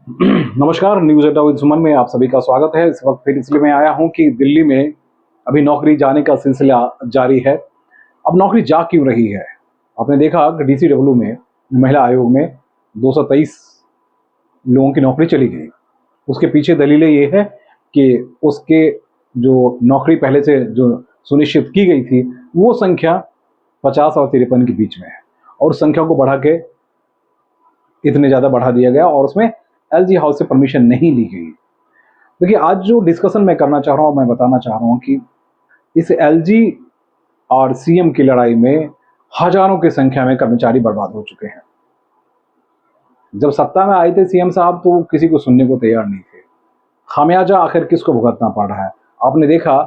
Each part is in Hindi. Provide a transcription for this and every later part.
नमस्कार, न्यूज अड्डा विद सुमन में आप सभी का स्वागत है। इस वक्त फिर इसलिए मैं आया हूं कि दिल्ली में अभी नौकरी जाने का सिलसिला जारी है। अब नौकरी जा क्यों रही है? आपने देखा कि डीसीडब्ल्यू में, महिला आयोग में 223 लोगों की नौकरी चली गई। उसके पीछे दलीलें ये है कि उसके जो नौकरी पहले से जो सुनिश्चित की गई थी वो संख्या 50 और 53 के बीच में है, और उस संख्या को बढ़ा के इतने ज़्यादा बढ़ा दिया गया और उसमें एलजी हाउस से परमिशन नहीं ली गई। देखिए, आज जो डिस्कशन मैं करना चाह रहा हूँ, मैं बताना चाह रहा हूँ कि इस एलजी और सीएम की लड़ाई में हजारों की संख्या में कर्मचारी बर्बाद हो चुके हैं। जब सत्ता में आए थे सीएम साहब तो किसी को सुनने को तैयार नहीं थे। खामियाजा आखिर किसको भुगतना पड़ रहा है? आपने देखा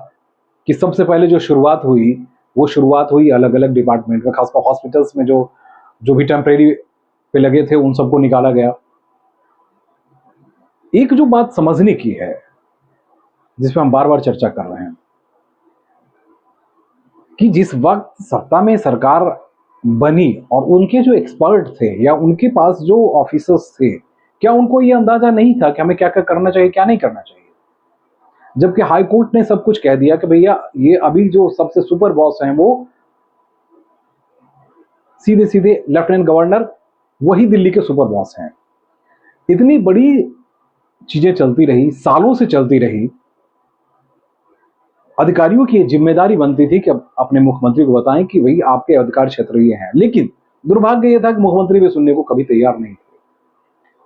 कि सबसे पहले जो शुरुआत हुई वो शुरुआत हुई अलग अलग डिपार्टमेंट में, खासकर हॉस्पिटल्स में जो जो भी टेम्परेरी पे लगे थे उन सबको निकाला गया। एक जो बात समझने की है, जिस पर हम बार बार चर्चा कर रहे हैं, कि जिस वक्त सत्ता में सरकार बनी और उनके जो एक्सपर्ट थे या उनके पास जो ऑफिसर्स थे, क्या उनको ये अंदाजा नहीं था कि हमें क्या क्या करना चाहिए, क्या नहीं करना चाहिए? जबकि हाई कोर्ट ने सब कुछ कह दिया कि भैया ये अभी जो सबसे सुपर बॉस हैं वो सीधे सीधे लेफ्टिनेंट गवर्नर, वही दिल्ली के सुपर बॉस हैं। इतनी बड़ी चीजें चलती रही, सालों से चलती रही। अधिकारियों की जिम्मेदारी बनती थी कि अपने मुख्यमंत्री को बताएं कि भाई आपके अधिकार क्षेत्र ये हैं, लेकिन दुर्भाग्य ये था कि मुख्यमंत्री भी सुनने को कभी तैयार नहीं थे।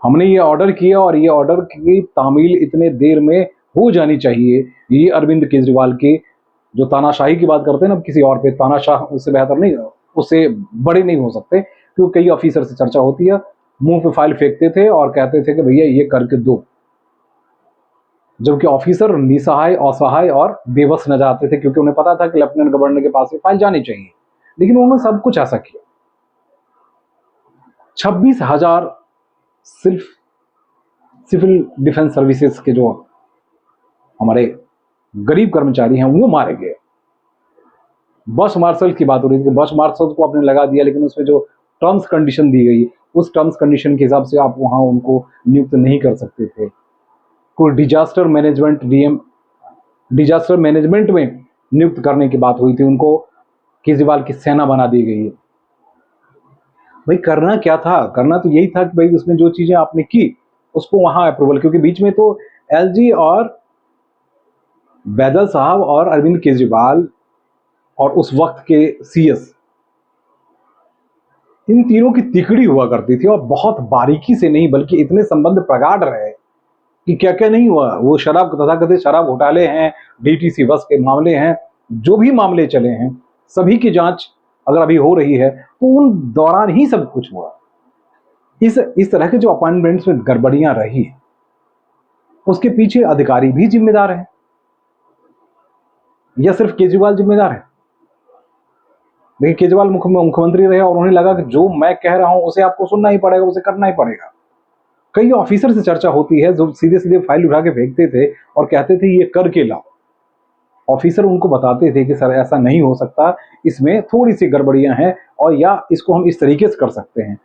हमने ये ऑर्डर किया और ये ऑर्डर की तामील इतने देर में हो जानी चाहिए। ये अरविंद केजरीवाल के जो तानाशाही की बात करते हैं ना, किसी और पे तानाशाह उससे बेहतर नहीं, उससे बड़े नहीं हो सकते, क्योंकि कई ऑफिसर से चर्चा होती है, मुंह पे फाइल फेंकते थे और कहते थे कि भैया ये करके दो, जबकि ऑफिसर निसहाय, असहाय और बेबस नजर आते थे, क्योंकि उन्हें पता था कि लेफ्टिनेंट गवर्नर के पास ये फाइल जानी चाहिए। लेकिन उन्होंने सब कुछ ऐसा किया। 26,000 सिर्फ सिविल डिफेंस सर्विसेज के जो हमारे गरीब कर्मचारी हैं वो मारे गए। बस मार्शल की बात हो रही थी, बस मार्शल को आपने लगा दिया, लेकिन उसमें जो टर्म्स कंडीशन दी गई उस टर्म्स कंडीशन के हिसाब से आप वहां उनको नियुक्त नहीं कर सकते थे। कोई disaster management DM, disaster management में नियुक्त करने की बात हुई थी, उनको केजरीवाल की सेना बना दी गई है। भाई करना क्या था? करना तो यही था कि भाई उसमें जो चीजें आपने की उसको वहां अप्रूवल, क्योंकि बीच में तो एलजी और बैदल साहब और अरविंद केजरीवाल और उस वक्त के सीएस, इन तीनों की तिकड़ी हुआ करती थी, और बहुत बारीकी से नहीं बल्कि इतने संबंध प्रगाढ़ रहे कि क्या क्या नहीं हुआ। वो शराब, तथाकथित शराब घोटाले हैं, डीटीसी बस के मामले हैं, जो भी मामले चले हैं सभी की जांच अगर अभी हो रही है तो उन दौरान ही सब कुछ हुआ। इस तरह के जो अपॉइंटमेंट्स में गड़बड़ियां रही, उसके पीछे अधिकारी भी जिम्मेदार है या सिर्फ केजरीवाल जिम्मेदार है? देखिए, केजरीवाल मुख्यमंत्री रहे और उन्हें लगा कि जो मैं कह रहा हूं उसे आपको सुनना ही पड़ेगा, उसे करना ही पड़ेगा। कई ऑफिसर से चर्चा होती है जो सीधे सीधे फाइल उठा के फेंकते थे और कहते थे ये करके लाओ। ऑफिसर उनको बताते थे कि सर ऐसा नहीं हो सकता, इसमें थोड़ी सी गड़बड़ियां हैं और या इसको हम इस तरीके से कर सकते हैं,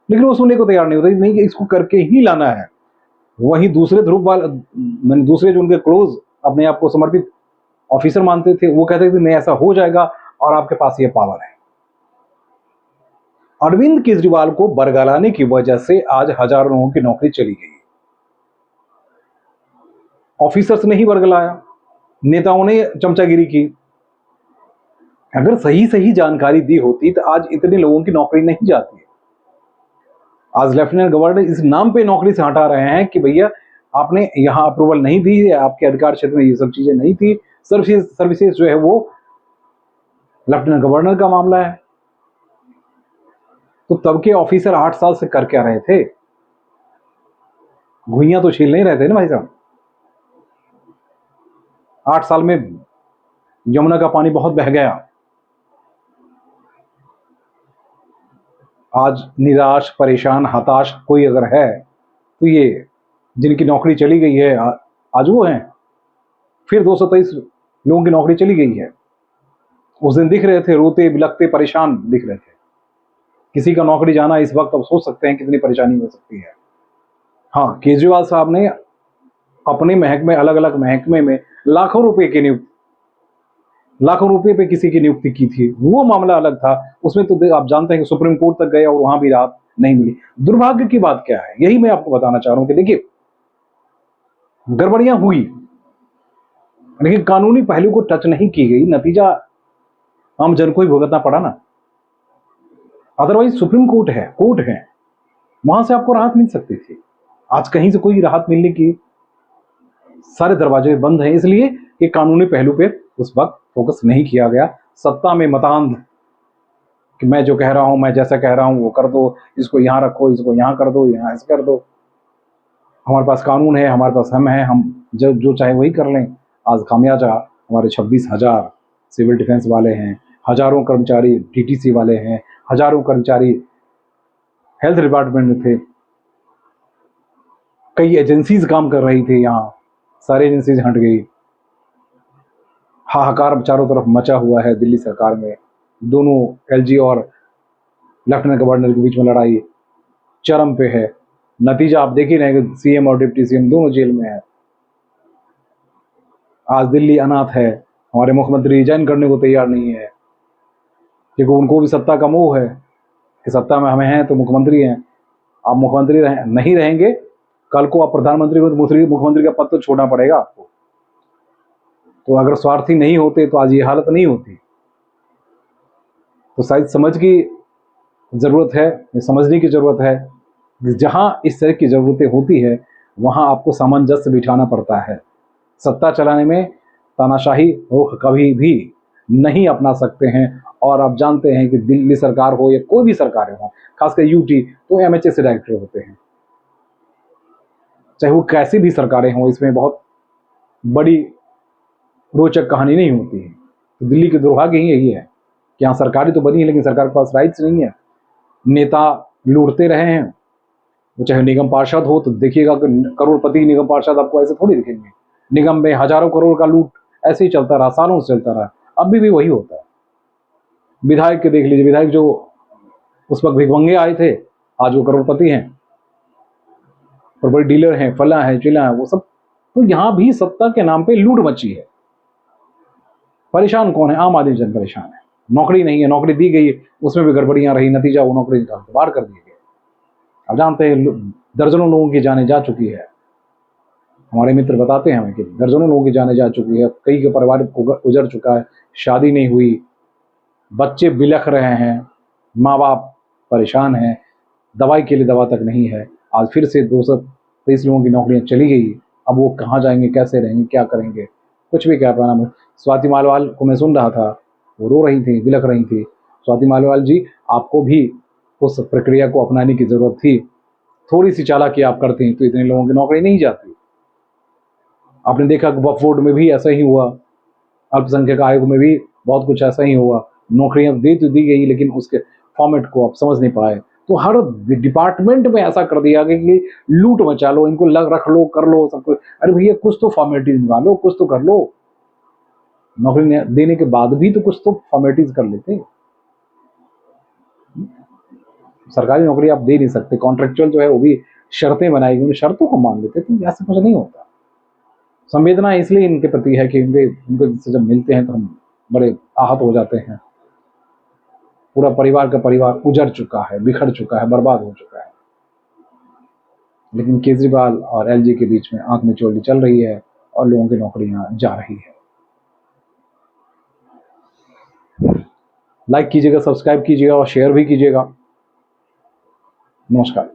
लेकिन वो सुनने को तैयार नहीं होता, नहीं कि इसको करके ही लाना है। वहीं दूसरे ध्रुव वाले, मैंने दूसरे जो उनके क्लोज अपने आप को समर्पित ऑफिसर मानते थे, वो कहते थे नहीं ऐसा हो जाएगा और आपके पास ये पावर है। अरविंद केजरीवाल को बरगलाने की वजह से आज हजारों लोगों की नौकरी चली गई। ऑफिसर्स ने ही बरगलाया, नेताओं ने चमचागिरी की। अगर सही सही जानकारी दी होती तो आज इतने लोगों की नौकरी नहीं जाती। आज लेफ्टिनेंट गवर्नर इस नाम पे नौकरी से हटा रहे हैं कि भैया आपने यहां अप्रूवल नहीं दी, आपके अधिकार क्षेत्र में ये सब चीजें नहीं थी, सर्विसेज जो है वो लेफ्टिनेंट गवर्नर का मामला है। तो तब के ऑफिसर 8 साल से कर क्या रहे थे? घुइयां तो छील नहीं रहे थे ना भाई साहब। 8 साल में यमुना का पानी बहुत बह गया। आज निराश, परेशान, हताश कोई अगर है तो ये जिनकी नौकरी चली गई है आज वो हैं। फिर 223 लोगों की नौकरी चली गई है। उस दिन दिख रहे थे रोते बिलखते परेशान दिख रहे थे। किसी का नौकरी जाना इस वक्त अब सोच सकते हैं कितनी परेशानी हो सकती है। हाँ, केजरीवाल साहब ने अपने महकमे, अलग अलग महकमे में लाखों रुपए की नियुक्ति, लाखों रुपए पे किसी की नियुक्ति की थी, वो मामला अलग था। उसमें तो आप जानते हैं कि सुप्रीम कोर्ट तक गए और वहां भी राहत नहीं मिली। दुर्भाग्य की बात क्या है, यही मैं आपको बताना चाह रहा हूं कि देखिए, गड़बड़ियां हुई लेकिन कानूनी पहलू को टच नहीं की गई, नतीजा आम जन को ही भुगतना पड़ा ना। अदरवाइज सुप्रीम कोर्ट है, कोर्ट है, वहां से आपको राहत मिल सकती थी। आज कहीं से कोई राहत मिलने की, सारे दरवाजे बंद हैं, इसलिए कि कानूनी पहलू पे उस वक्त फोकस नहीं किया गया। सत्ता में मतांध कि मैं जो कह रहा हूं, मैं जैसा कह रहा हूं वो कर दो, इसको यहां रखो, इसको यहां कर दो, यहां ऐसे कर दो, हमारे पास कानून है, हमारे पास हम हैं, हम जो चाहे वही कर लें। आज खामियाजा हमारे 26,000 सिविल डिफेंस वाले हैं, हजारों कर्मचारी डीटीसी वाले हैं, हजारों कर्मचारी हेल्थ डिपार्टमेंट में थे, कई एजेंसीज काम कर रही थी, यहाँ सारी एजेंसीज हट गई। हाहाकार चारों तरफ मचा हुआ है दिल्ली सरकार में। दोनों एलजी और लेफ्टिनेंट गवर्नर के बीच में लड़ाई चरम पे है। नतीजा आप देख ही रहे हैं, सीएम और डिप्टी सीएम दोनों जेल में है। आज दिल्ली अनाथ है, हमारे मुख्यमंत्री रिजाइन करने को तैयार नहीं है, क्योंकि उनको भी सत्ता का मोह है कि सत्ता में हमें हैं तो मुख्यमंत्री हैं। आप मुख्यमंत्री नहीं रहेंगे, कल को आप प्रधानमंत्री को, तो मुख्यमंत्री का पद तो छोड़ना पड़ेगा आपको। तो अगर स्वार्थी नहीं होते तो आज ये हालत नहीं होती। तो शायद समझ की जरूरत है, समझने की जरूरत है। जहां इस तरह की जरूरतें होती है वहां आपको सामंजस्य बिठाना पड़ता है। सत्ता चलाने में तानाशाही रुख कभी भी नहीं अपना सकते हैं। और आप जानते हैं कि दिल्ली सरकार हो या कोई भी सरकार हो, खासकर यूटी, तो एमएचए से डायरेक्टर होते हैं, चाहे वो कैसी भी सरकारें हों। इसमें बहुत बड़ी रोचक कहानी नहीं होती है। तो दिल्ली के दुर्भाग्य ही यही है कि यहाँ सरकारें तो बनी है लेकिन सरकार के पास राइट्स नहीं है। नेता लूटते रहे हैं, वो चाहे निगम पार्षद हो, तो देखिएगा कि करोड़पति निगम पार्षद आपको ऐसे थोड़ी दिखेंगे। निगम में हजारों करोड़ का लूट ऐसे ही चलता रहा, सालों से चलता रहा, अभी भी वही होता है। विधायक के देख लीजिए, विधायक जो उस वक्त भिखमंगे आए थे, आज वो करोड़पति हैं और बड़े डीलर हैं, फला है, चिला है, वो सब। तो यहां भी सत्ता के नाम पे लूट मची है। परेशान कौन है? आम आदमी जन परेशान है। नौकरी नहीं है, नौकरी दी गई, उसमें भी गड़बड़ियां रही, नतीजा वो नौकरी बाहर कर दिए गए। अब जानते हैं दर्जनों लोगों की जानें जा चुकी है। हमारे मित्र बताते हैं हमें कि दर्जनों लोगों की जानें जा चुकी है, कई के परिवार उजड़ चुका है, शादी नहीं हुई, बच्चे बिलख रहे हैं, माँ बाप परेशान हैं, दवाई के लिए दवा तक नहीं है। आज फिर से 223 लोगों की नौकरियां चली गई। अब वो कहाँ जाएंगे, कैसे रहेंगे, क्या करेंगे, कुछ भी कह पाना। स्वाति मालवाल को मैं सुन रहा था, वो रो रही थी, बिलख रही थी। स्वाति मालवाल जी, आपको भी उस प्रक्रिया को अपनाने की जरूरत थी। थोड़ी सी चालाकी आप करती तो इतने लोगों की नौकरी नहीं जाती। आपने देखा कि वक्फ बोर्ड में भी ऐसा ही हुआ, अल्पसंख्यक आयोग में भी बहुत कुछ ऐसा ही हुआ। नौकरियां दे तो दी गई लेकिन उसके फॉर्मेट को आप समझ नहीं पाए। तो हर डिपार्टमेंट में ऐसा कर दिया गया कि लूट मचा लो, इनको रख लो, कर लो सब कुछ। अरे भैया, कुछ तो फॉर्मेलिटीज निभा लो, कुछ तो कर लो। नौकरी देने के बाद भी तो कुछ तो फॉर्मेलिटीज कर लेते। सरकारी नौकरी आप दे नहीं सकते, कॉन्ट्रेक्चुअल जो है वो भी शर्तें बनाई गई, शर्तों को मान लेते, तो ऐसा कुछ नहीं होता। संवेदना इसलिए इनके प्रति है कि उनके से जब मिलते हैं तो हम बड़े आहत हो जाते हैं। पूरा परिवार का परिवार उजड़ चुका है, बिखर चुका है, बर्बाद हो चुका है। लेकिन केजरीवाल और एलजी के बीच में आंख मिचौली चल रही है और लोगों की नौकरियां जा रही है। लाइक कीजिएगा, सब्सक्राइब कीजिएगा और शेयर भी कीजिएगा। नमस्कार।